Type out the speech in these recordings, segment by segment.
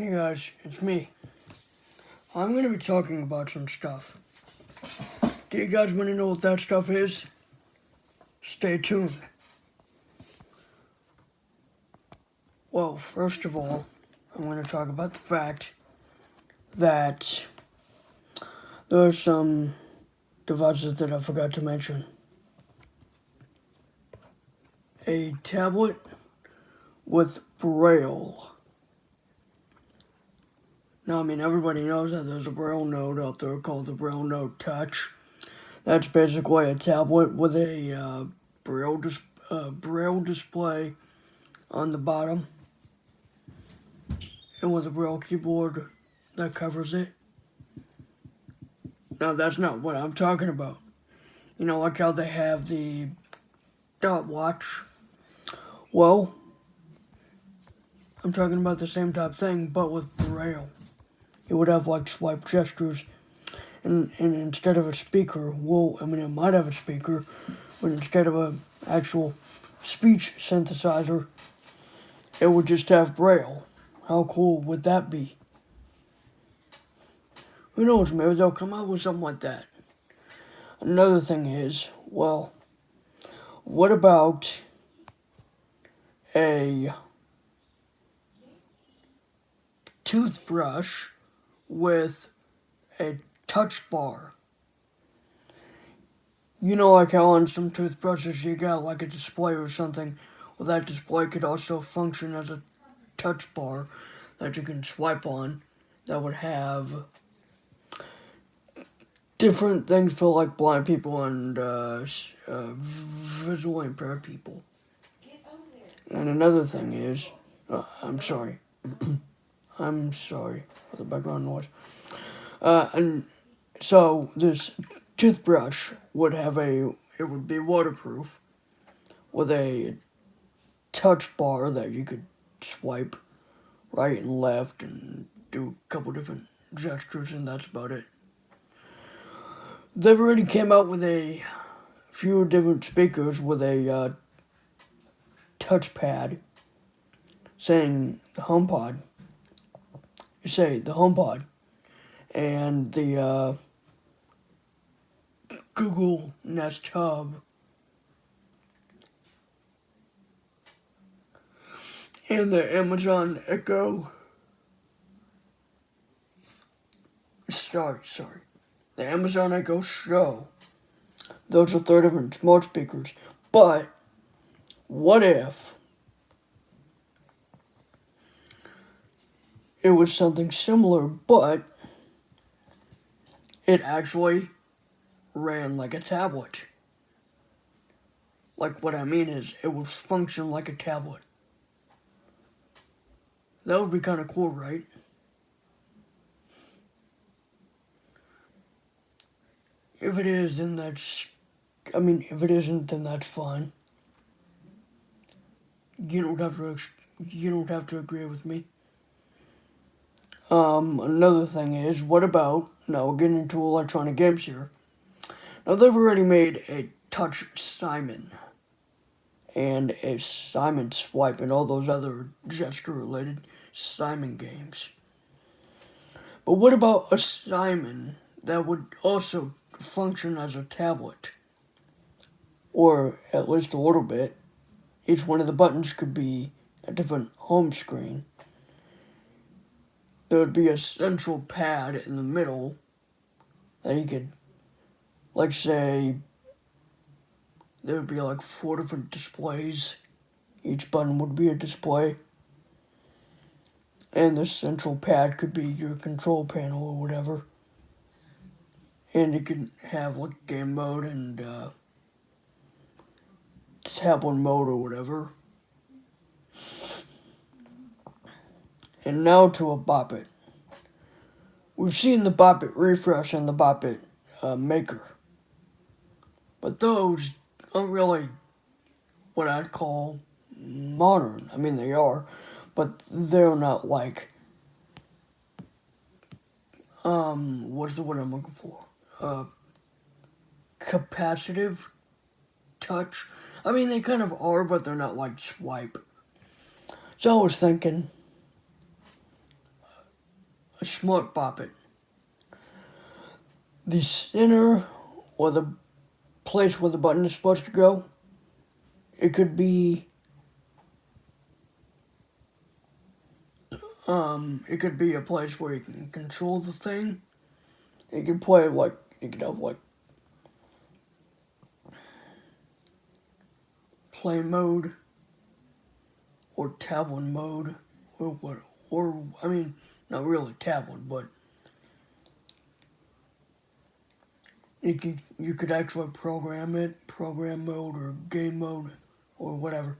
Hey guys, it's me. I'm going to be talking about some stuff. Do you guys want to know what that stuff is? Stay tuned. Well, first of all, I'm going to talk about the fact that there are some devices that I forgot to mention. A tablet with Braille. Now, everybody knows that there's a Braille Note out there called the Braille Note Touch. That's basically a tablet with a Braille display on the bottom and with a Braille keyboard that covers it. Now, that's not what I'm talking about. You know, like how they have the dot watch. Well, I'm talking about the same type thing, but with Braille. It would have like swipe gestures, and instead of a speaker, it might have a speaker, but instead of an actual speech synthesizer, it would just have Braille. How cool would that be? Who knows, maybe they'll come out with something like that. Another thing is, well, what about a toothbrush with a touch bar? You know, like how on some toothbrushes you got like a display or something. Well, that display could also function as a touch bar that you can swipe on that would have different things for like blind people and visually impaired people. And another thing is, I'm sorry. I'm sorry for the background noise. And so this toothbrush would be waterproof with a touch bar that you could swipe right and left and do a couple different gestures, and that's about it. They've already came out with a few different speakers with a touchpad saying the HomePod. You say the HomePod, and the Google Nest Hub, and the Amazon Echo. Sorry. The Amazon Echo Show. Those are 3 different smart speakers. But what if it was something similar, but it actually ran like a tablet? Like, what I mean is, it would function like a tablet. That would be kind of cool, right? If it is, then if it isn't, then that's fine. You don't have to agree with me. Another thing is, what about, now we're getting into electronic games here. Now, they've already made a Touch Simon and a Simon Swipe and all those other gesture-related Simon games. But what about a Simon that would also function as a tablet? Or at least a little bit. Each one of the buttons could be a different home screen. There would be a central pad in the middle that you could, like, say, there would be like 4 different displays. Each button would be a display. And the central pad could be your control panel or whatever. And it could have like game mode and tablet mode or whatever. And now to a Bop It. We've seen the Bop It Refresh and the Bop It Maker. But those aren't really what I'd call modern. They are, but they're not like, what's the word I'm looking for? Capacitive touch. They kind of are, but they're not like swipe. So I was thinking, a smart poppet. The center or the place where the button is supposed to go, it could be a place where you can control the thing. You can play like you could have like play mode or tablet mode or what or I mean not really tablet but you could actually program mode or game mode or whatever.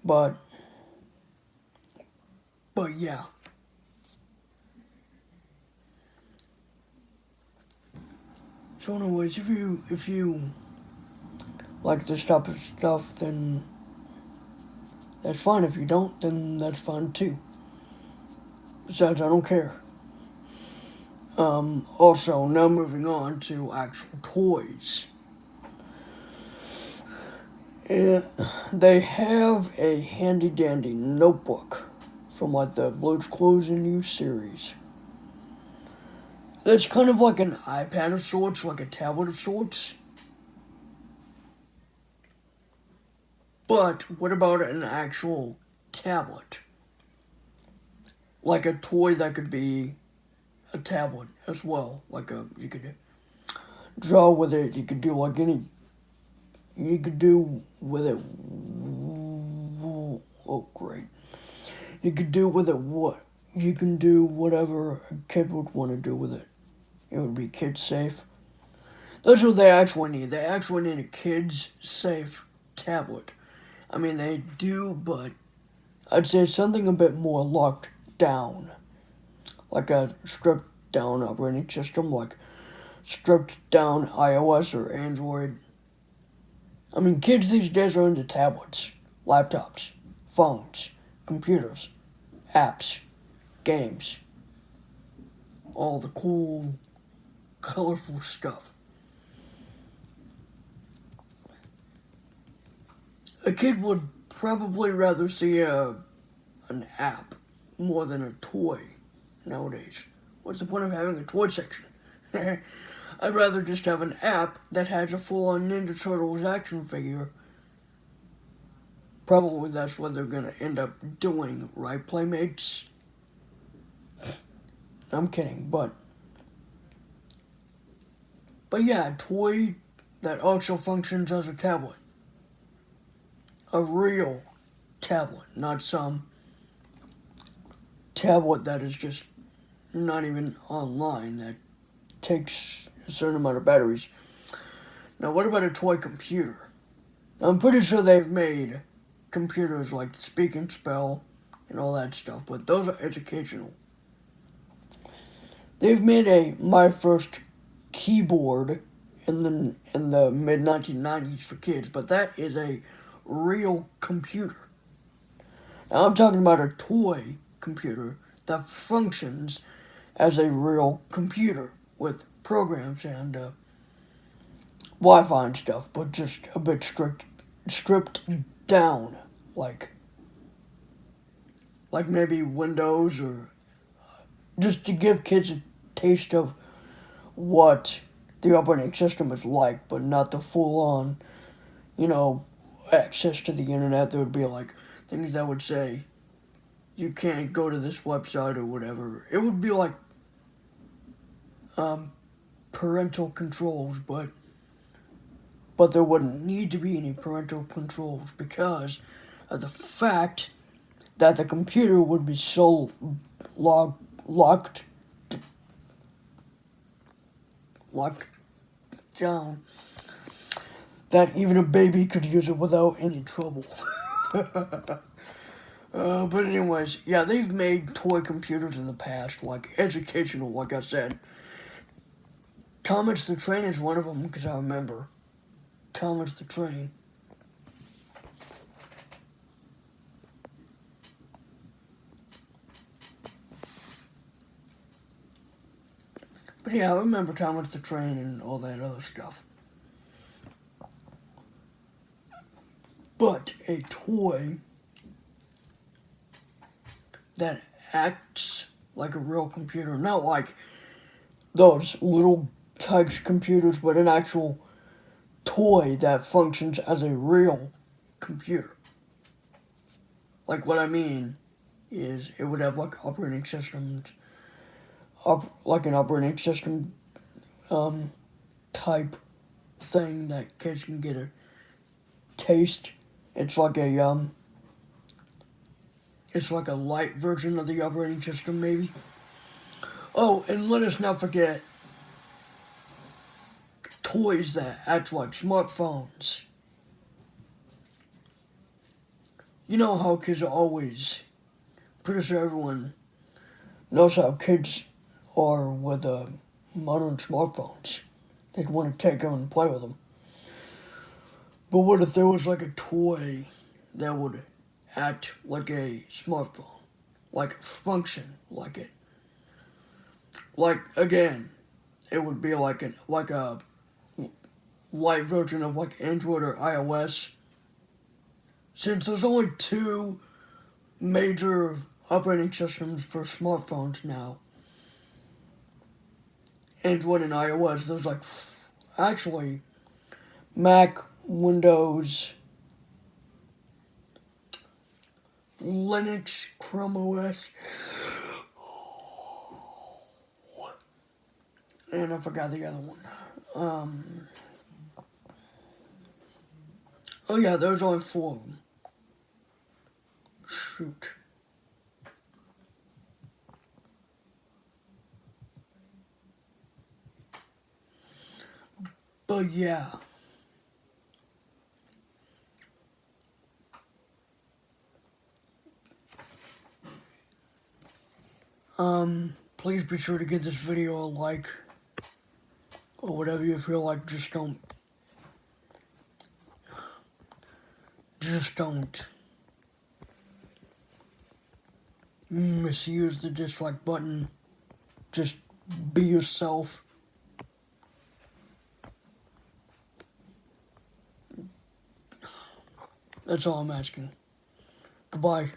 But yeah. So anyways, if you like this type of stuff, then that's fine. If you don't, then that's fine too. Besides, I don't care. Also, now moving on to actual toys. They have a handy dandy notebook from like the Blue's Clues and You series. That's kind of like an iPad of sorts, like a tablet of sorts. But what about an actual tablet? Like a toy that could be a tablet as well. You could draw with it. You could do like any. You could do with it. Oh, great. You could do with it what? You can do whatever a kid would want to do with it. It would be kid safe. That's what they actually need. They actually need a kids safe tablet. I mean, they do, but I'd say something a bit more locked down. Like a stripped down operating system, like stripped down iOS or Android. I mean, kids these days are into tablets, laptops, phones, computers, apps, games, all the cool, colorful stuff. A kid would probably rather see an app more than a toy nowadays. What's the point of having a toy section? I'd rather just have an app that has a full-on Ninja Turtles action figure. Probably that's what they're gonna end up doing, right, Playmates? I'm kidding, but yeah, a toy that also functions as a tablet. A real tablet, not some tablet that is just not even online that takes a certain amount of batteries. Now, what about a toy computer? I'm pretty sure they've made computers like Speak and Spell and all that stuff, but those are educational. They've made a My First Keyboard in the mid 1990s for kids, but that is a real computer. Now I'm talking about a toy computer that functions as a real computer with programs and Wi-Fi and stuff, but just a bit stripped down, like maybe Windows or just to give kids a taste of what the operating system is like, but not the full-on, access to the internet. There would be like things that would say you can't go to this website or whatever. It would be like parental controls, but there wouldn't need to be any parental controls because of the fact that the computer would be so locked down that even a baby could use it without any trouble. But anyways, yeah, they've made toy computers in the past, like educational, like I said. Thomas the Train is one of them, because I remember Thomas the Train. But yeah, I remember Thomas the Train and all that other stuff. But a toy that acts like a real computer, not like those little touch computers, but an actual toy that functions as a real computer. Like what I mean is it would have like operating systems, like an operating system type thing that kids can get a taste. It's like a light version of the operating system maybe. Oh, and let us not forget toys that act like smartphones. You know how kids are always, pretty sure everyone knows how kids are with modern smartphones. They'd want to take them and play with them. But what if there was like a toy that would act like a smartphone? Like function like it? Like, again, it would be like a light version of like Android or iOS. Since there's only two major operating systems for smartphones now, Android and iOS, there's like actually Mac, Windows, Linux, Chrome OS, and I forgot the other one. Oh yeah, there's only four of them. Shoot. But yeah. Please be sure to give this video a like, or whatever you feel like. Just don't misuse the dislike button. Just be yourself. That's all I'm asking. Goodbye.